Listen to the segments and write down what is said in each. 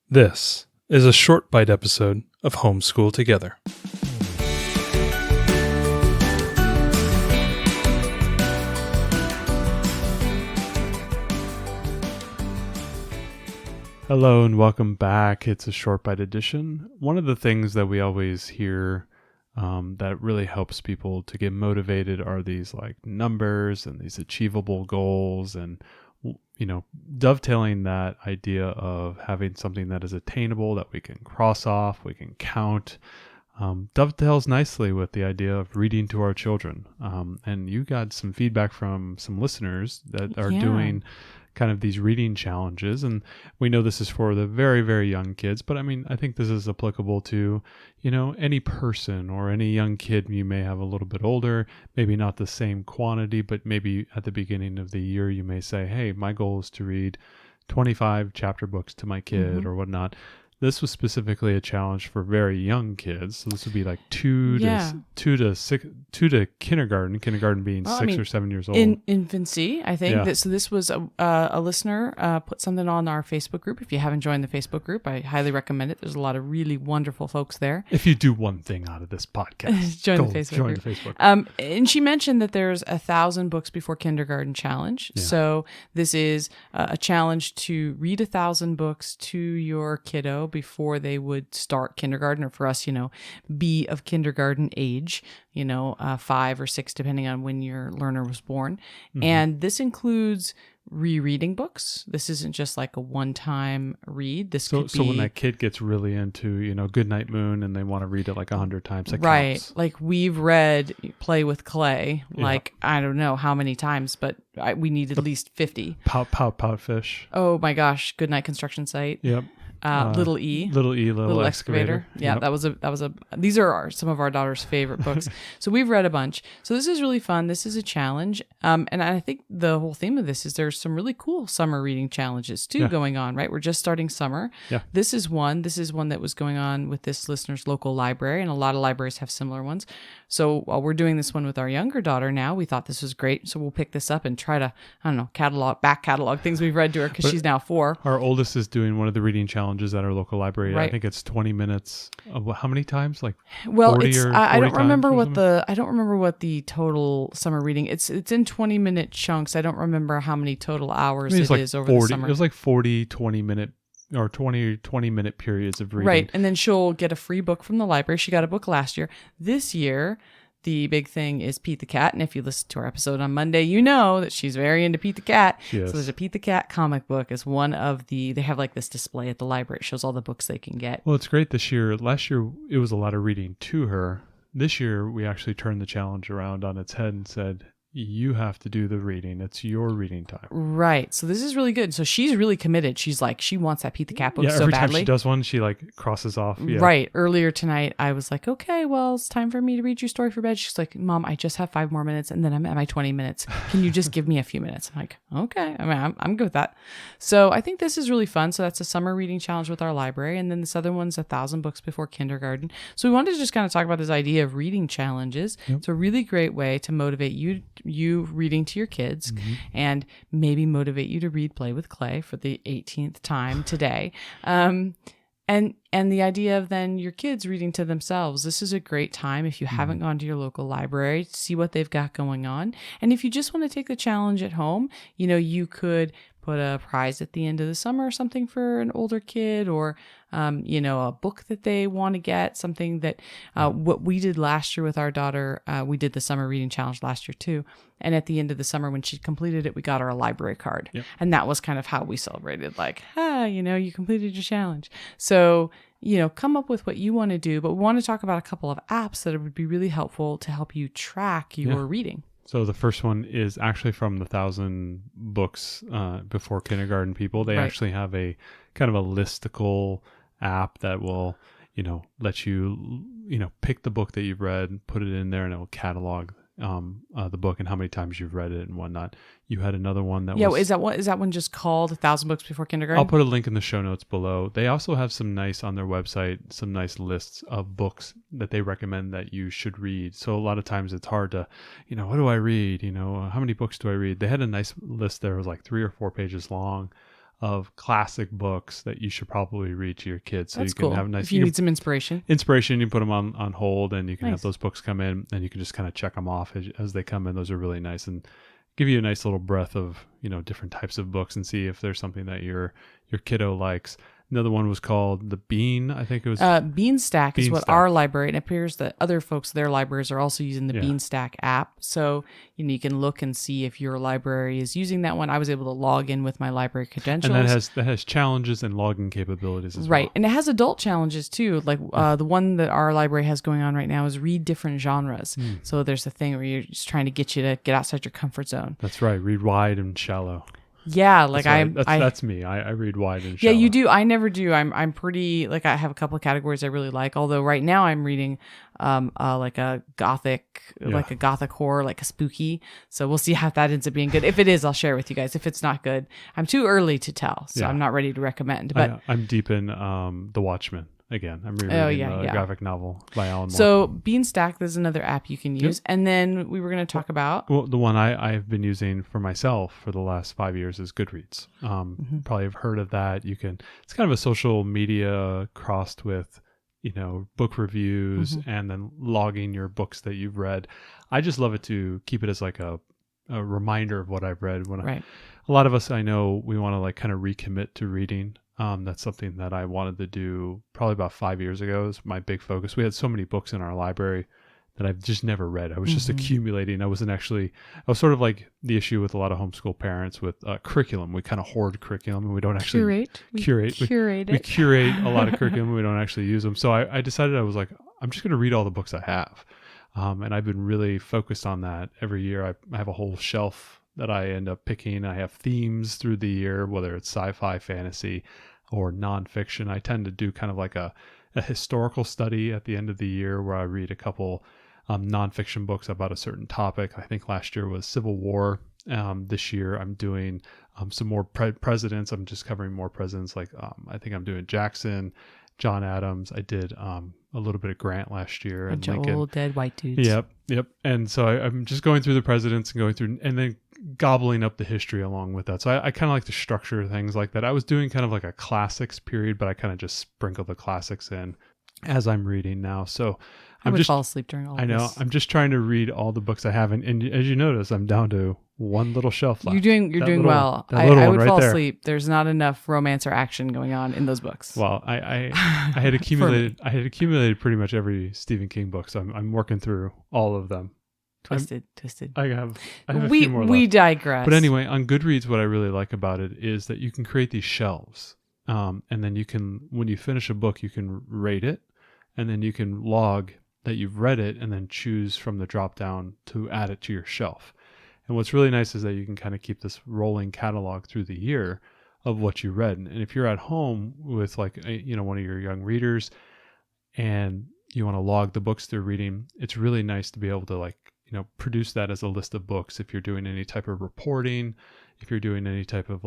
This is a short bite episode of Homeschool Together. Hello and welcome back. It's a short bite edition. One of the things that we always hear that really helps people to get motivated are these like numbers and these achievable goals, and dovetailing that idea of having something that is attainable that we can cross off, we can count, dovetails nicely with the idea of reading to our children. And you got some feedback from some listeners that are doing kind of these reading challenges, and we know this is for the very, very young kids, but I think this is applicable to, any person or any young kid. You may have a little bit older, maybe not the same quantity, but maybe at the beginning of the year, you may say, hey, my goal is to read 25 chapter books to my kid or whatnot. This was specifically a challenge for very young kids. So this would be like two to kindergarten. Kindergarten being 6 or 7 years old. In infancy, I think. So this was a listener put something on our Facebook group. If you haven't joined the Facebook group, I highly recommend it. There's a lot of really wonderful folks there. If you do one thing out of this podcast, join the Facebook group. And she mentioned that there's 1,000 books before kindergarten challenge. Yeah. So this is a challenge to read 1,000 books to your kiddo before they would start kindergarten, or for us, be of kindergarten age, 5 or 6, depending on when your learner was born. Mm-hmm. And this includes rereading books. This isn't just like a one-time read. This could be... So when that kid gets really into, Goodnight Moon, and they want to read it like 100 times, that right. counts. Like we've read Play with Clay, I don't know how many times, but we need at least 50. Pout Fish. Oh my gosh. Goodnight Construction Site. Yep. Little Excavator. Yeah, yep. that was a. These are some of our daughter's favorite books. So we've read a bunch. So this is really fun. This is a challenge. And I think the whole theme of this is there's some really cool summer reading challenges too going on, right? We're just starting summer. Yeah. This is one that was going on with this listener's local library, and a lot of libraries have similar ones. So while we're doing this one with our younger daughter now, we thought this was great. So we'll pick this up and try to, back catalog things we've read to her, because she's now 4. Our oldest is doing one of the reading challenges at our local library. Right. I think it's 20 minutes. How many times? Like 40 I don't remember what the total summer reading. It's in 20-minute chunks. I don't remember how many total hours it is over the summer. It was like 40 20-minute or 20-minute periods of reading. Right. And then she'll get a free book from the library. She got a book last year. This year, the big thing is Pete the Cat. And if you listen to our episode on Monday, you know that she's very into Pete the Cat. Yes. So there's a Pete the Cat comic book as one of they have like this display at the library. It shows all the books they can get. Well, it's great this year. Last year, it was a lot of reading to her. This year, we actually turned the challenge around on its head and said, you have to do the reading. It's your reading time. Right. So this is really good. So she's really committed. She's like, she wants that Pete the Cat book so badly. Every time she does one, she like crosses off. Yeah. Right. Earlier tonight, I was like, okay, well, it's time for me to read your story for bed. She's like, Mom, I just have 5 more minutes and then I'm at my 20 minutes. Can you just give me a few minutes? I'm like, okay. I'm good with that. So I think this is really fun. So that's a summer reading challenge with our library. And then this other one's 1,000 books before kindergarten. So we wanted to just kind of talk about this idea of reading challenges. Yep. It's a really great way to motivate you reading to your kids, and maybe motivate you to read Play with Clay for the 18th time today. And the idea of then your kids reading to themselves. This is a great time if you haven't gone to your local library to see what they've got going on. And if you just want to take the challenge at home, you could put a prize at the end of the summer or something for an older kid, or a book that they want to get, something that what we did last year with our daughter. We did the summer reading challenge last year too. And at the end of the summer, when she completed it, we got her a library card. Yep. And that was kind of how we celebrated, like, you completed your challenge. So, come up with what you want to do, but we want to talk about a couple of apps that would be really helpful to help you track your reading. So the first one is actually from the 1,000 books before kindergarten people. They actually have a kind of a listicle app that will, let you, pick the book that you've read, put it in there, and it will catalog the book and how many times you've read it and whatnot. You had another one that was... is that one just called 1,000 Books Before Kindergarten? I'll put a link in the show notes below. They also have some nice, on their website, some nice lists of books that they recommend that you should read. So a lot of times it's hard to, what do I read? How many books do I read? They had a nice list there. It was like 3 or 4 pages long of classic books that you should probably read to your kids. So That's you can cool. have nice If you need some inspiration. inspiration, you put them on hold, and you can Nice. have those books come in, and you can just kind of check them off as they come in. Those are really nice and give you a nice little breadth of, different types of books, and see if there's something that your kiddo likes. Another one was called The Bean. I think it was Beanstack is what Beanstack. our library, and it appears that other folks, their libraries are also using the Yeah. Beanstack app. So, you can look and see if your library is using that one. I was able to log in with my library credentials. and that has challenges and logging capabilities as Right. well. And it has adult challenges too. Like the one that our library has going on right now is read different genres. So there's a thing where you're just trying to get you to get outside your comfort zone. That's right. Read wide and shallow. Yeah. Like That's me. I read wide and yeah, shallow. you do. I never do. I'm pretty, like, I have a couple of categories I really like. Although right now I'm reading like a gothic, like a gothic horror, like a spooky. So we'll see how that ends up being good. If it is, I'll share with you guys. If it's not good, I'm too early to tell, so Yeah. I'm not ready to recommend. But I'm deep in The Watchmen. Again, I'm rereading the graphic novel by Alan Moore. so Beanstack, there's another app you can use. And then we were going to talk about. Well, the one I've been using for myself for the last 5 years is Goodreads. Probably have heard of that. It's kind of a social media crossed with, book reviews and then logging your books that you've read. I just love it to keep it as like a reminder of what I've read. Right. A lot of us, I know, we want to like kind of recommit to reading. That's something that I wanted to do probably about 5 years ago. It was my big focus. We had so many books in our library that I've just never read. I was just accumulating. I was sort of like the issue with a lot of homeschool parents with curriculum. We kind of hoard curriculum and we don't actually curate. We curate a lot of curriculum and we don't actually use them. So I decided, I was like, I'm just going to read all the books I have. And I've been really focused on that every year. I have a whole shelf that I end up picking. I have themes through the year, whether it's sci-fi, fantasy, or nonfiction. I tend to do kind of like a historical study at the end of the year where I read a couple nonfiction books about a certain topic. I think last year was Civil War. This year I'm doing some more presidents. I'm just covering more presidents. Like I think I'm doing Jackson, John Adams. I did a little bit of Grant last year. Bunch of old dead white dudes. Yep. And so I'm just going through the presidents and going through, and then gobbling up the history along with that. So I kind of like to structure things like that. I was doing kind of like a classics period, but I kind of just sprinkle the classics in as I'm reading now. So I would fall asleep during all of this. I know. I'm just trying to read all the books I have. And as you notice, I'm down to one little shelf left. You're doing well. I would fall asleep. There's not enough romance or action going on in those books. Well, I had accumulated pretty much every Stephen King book, so I'm working through all of them. Twisted. I have a few more left. We digress. But anyway, on Goodreads, what I really like about it is that you can create these shelves, and then you can, when you finish a book, you can rate it, and then you can log that you've read it, and then choose from the drop down to add it to your shelf. And what's really nice is that you can kind of keep this rolling catalog through the year of what you read. And if you're at home with like one of your young readers, and you want to log the books they're reading, it's really nice to be able to produce that as a list of books. If you're doing any type of reporting, if you're doing any type of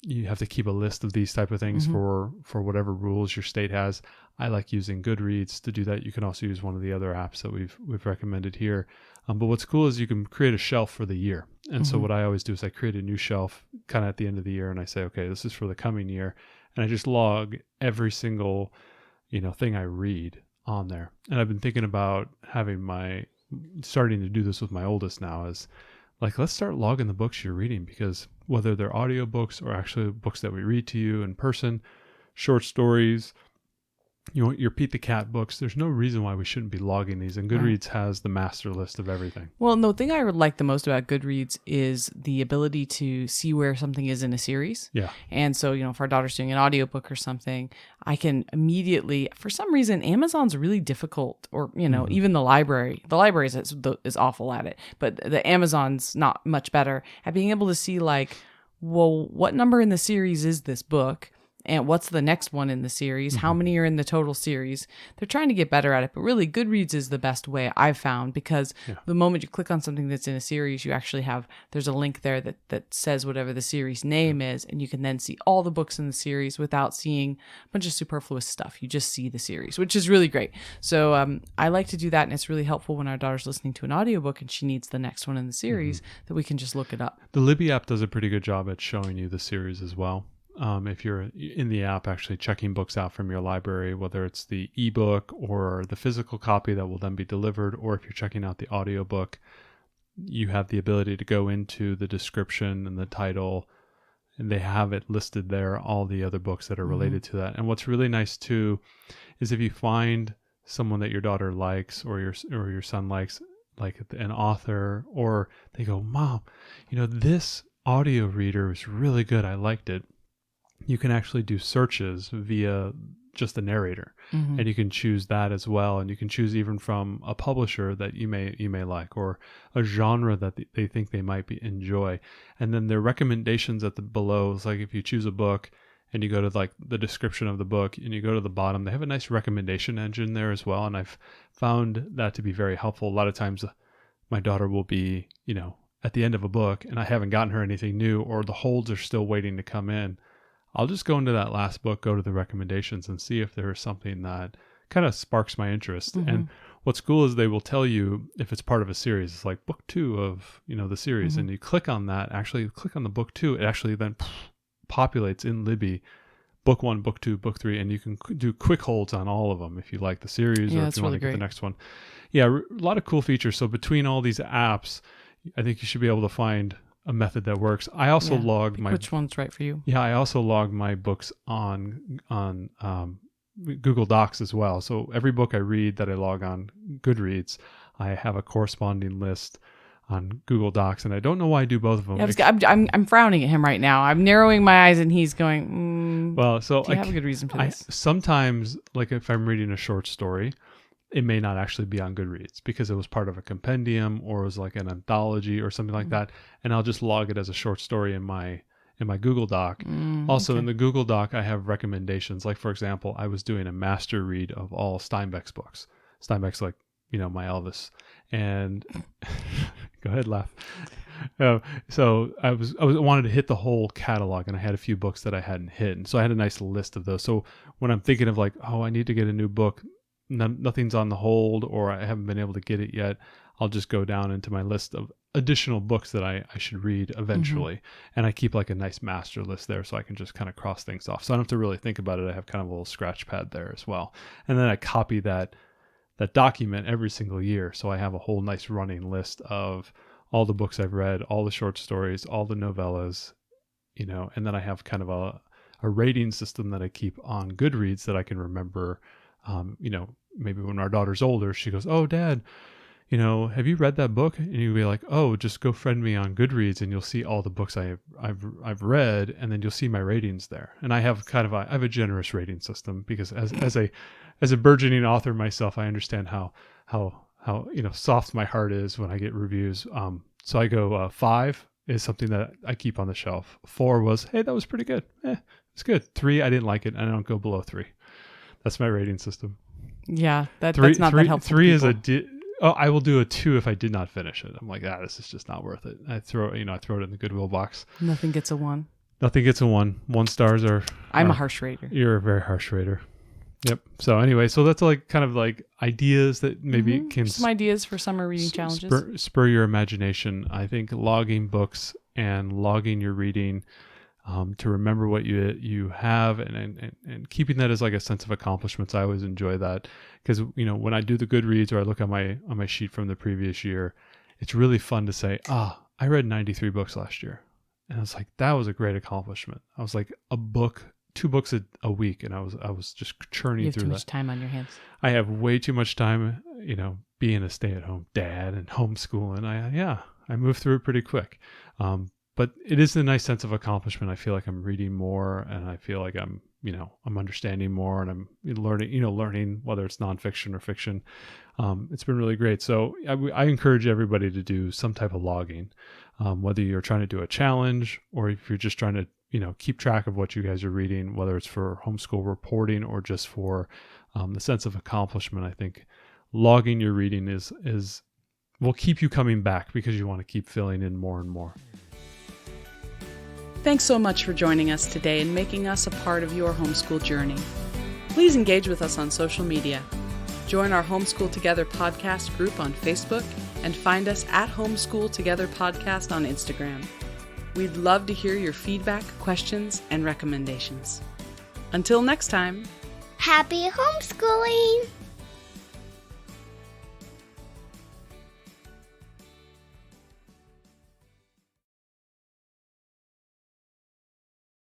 you have to keep a list of these type of things for whatever rules your state has. I like using Goodreads to do that. You can also use one of the other apps that we've recommended here. But what's cool is you can create a shelf for the year. And so what I always do is I create a new shelf kind of at the end of the year, and I say, okay, this is for the coming year. And I just log every single, thing I read on there. And I've been thinking about starting to do this with my oldest now, is like, let's start logging the books you're reading, because whether they're audiobooks or actually books that we read to you in person, short stories, your Pete the Cat books, there's no reason why we shouldn't be logging these. And Goodreads has the master list of everything. Well, the thing I would like the most about Goodreads is the ability to see where something is in a series. Yeah. And so, if our daughter's doing an audiobook or something, I can immediately, for some reason, Amazon's really difficult, or, even the library is awful at it, but the Amazon's not much better at being able to see, like, well, what number in the series is this book? and what's the next one in the series? How many are in the total series? They're trying to get better at it, but really Goodreads is the best way I've found, because the moment you click on something that's in a series, you actually there's a link there that says whatever the series name is, and you can then see all the books in the series without seeing a bunch of superfluous stuff. You just see the series, which is really great. So I like to do that, and it's really helpful when our daughter's listening to an audiobook and she needs the next one in the series that we can just look it up. The Libby app does a pretty good job at showing you the series as well. If you're in the app actually checking books out from your library, whether it's the ebook or the physical copy that will then be delivered, or if you're checking out the audiobook, you have the ability to go into the description and the title, and they have it listed there, all the other books that are related to that. And what's really nice too is if you find someone that your daughter likes or your son likes, like an author, or they go, Mom, this audio reader is really good, I liked it. You can actually do searches via just the narrator, and you can choose that as well. And you can choose even from a publisher that you may like, or a genre that they think they might enjoy. And then their recommendations below is like if you choose a book and you go to like the description of the book and you go to the bottom, they have a nice recommendation engine there as well. And I've found that to be very helpful. A lot of times my daughter will be, at the end of a book and I haven't gotten her anything new, or the holds are still waiting to come in. I'll just go into that last book, go to the recommendations, and see if there's something that kind of sparks my interest. And what's cool is they will tell you if it's part of a series. It's like book 2 of the series, and you click on that. Actually, click on the book 2. It actually then populates in Libby book 1, book 2, book 3, and you can do quick holds on all of them if you like the series or if you want to get the next one. Yeah, a lot of cool features. So between all these apps, I think you should be able to find a method that works. I also log which one's right for you. Yeah, I also log my books on Google Docs as well. So every book I read that I log on Goodreads, I have a corresponding list on Google Docs, and I don't know why I do both of them. Yeah, I'm frowning at him right now. I'm narrowing my eyes, and he's going. Well, so do you have a good reason for this? Sometimes, like if I'm reading a short story, it may not actually be on Goodreads because it was part of a compendium or it was like an anthology or something like that. And I'll just log it as a short story in my Google Doc. Also in the Google Doc, I have recommendations. Like for example, I was doing a master read of all Steinbeck's books. Steinbeck's like, my Elvis. And go ahead, laugh. So I wanted to hit the whole catalog, and I had a few books that I hadn't hit. And so I had a nice list of those. So when I'm thinking of like, I need to get a new book, nothing's on the hold or I haven't been able to get it yet, I'll just go down into my list of additional books that I should read eventually. And I keep like a nice master list there so I can just kind of cross things off. So I don't have to really think about it. I have kind of a little scratch pad there as well. And then I copy that document every single year. So I have a whole nice running list of all the books I've read, all the short stories, all the novellas, and then I have kind of a rating system that I keep on Goodreads that I can remember. Maybe when our daughter's older, she goes, "Oh, Dad, have you read that book?" And you'll be like, "Oh, just go friend me on Goodreads, and you'll see all the books I've read, and then you'll see my ratings there." And I have I have a generous rating system because as a burgeoning author myself, I understand how soft my heart is when I get reviews. So I go 5 is something that I keep on the shelf. 4 was, hey, that was pretty good. It's good. 3, I didn't like it, and I don't go below 3. That's my rating system. Yeah, that's not that helpful. 3 is I will do a 2 if I did not finish it. I'm like, this is just not worth it. I throw it in the Goodwill box. Nothing gets a 1. Nothing gets a 1. 1 stars are. I'm a harsh rater. You're a very harsh rater. Yep. So anyway, that's like kind of like ideas that maybe can some ideas for summer reading challenges. Spur your imagination. I think logging books and logging your reading. To remember what you have and keeping that as like a sense of accomplishments. I always enjoy that because when I do the Goodreads or I look on my sheet from the previous year, it's really fun to say, I read 93 books last year, and it's like that was a great accomplishment. I was like 2 books a week, and I was just churning through that. You have too much time on your hands. I have way too much time, being a stay-at-home dad and homeschooling. I move through it pretty quick. But it is a nice sense of accomplishment. I feel like I'm reading more, and I feel like I'm understanding more, and I'm learning whether it's nonfiction or fiction. It's been really great. So I encourage everybody to do some type of logging, whether you're trying to do a challenge or if you're just trying to keep track of what you guys are reading, whether it's for homeschool reporting or just for the sense of accomplishment. I think logging your reading will keep you coming back because you want to keep filling in more and more. Thanks so much for joining us today and making us a part of your homeschool journey. Please engage with us on social media. Join our Homeschool Together podcast group on Facebook and find us at Homeschool Together Podcast on Instagram. We'd love to hear your feedback, questions, and recommendations. Until next time, Happy homeschooling!